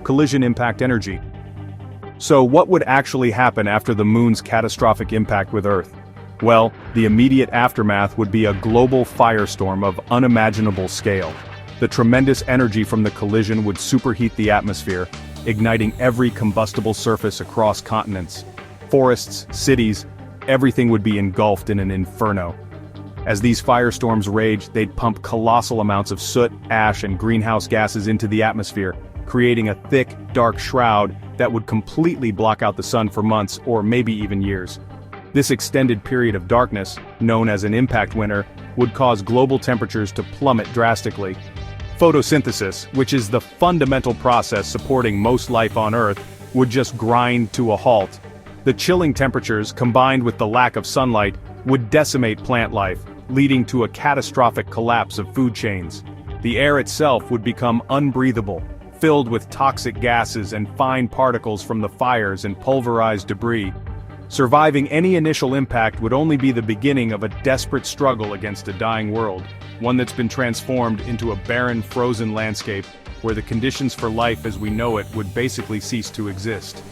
collision impact energy. So what would actually happen after the moon's catastrophic impact with Earth? Well, the immediate aftermath would be a global firestorm of unimaginable scale. The tremendous energy from the collision would superheat the atmosphere, igniting every combustible surface across continents. Forests, cities, everything would be engulfed in an inferno. As these firestorms rage, they'd pump colossal amounts of soot, ash, and greenhouse gases into the atmosphere, creating a thick, dark shroud that would completely block out the sun for months or maybe even years. This extended period of darkness, known as an impact winter, would cause global temperatures to plummet drastically. Photosynthesis, which is the fundamental process supporting most life on Earth, would just grind to a halt. The chilling temperatures, combined with the lack of sunlight, would decimate plant life, leading to a catastrophic collapse of food chains. The air itself would become unbreathable, filled with toxic gases and fine particles from the fires and pulverized debris. Surviving any initial impact would only be the beginning of a desperate struggle against a dying world, one that's been transformed into a barren, frozen landscape where the conditions for life as we know it would basically cease to exist.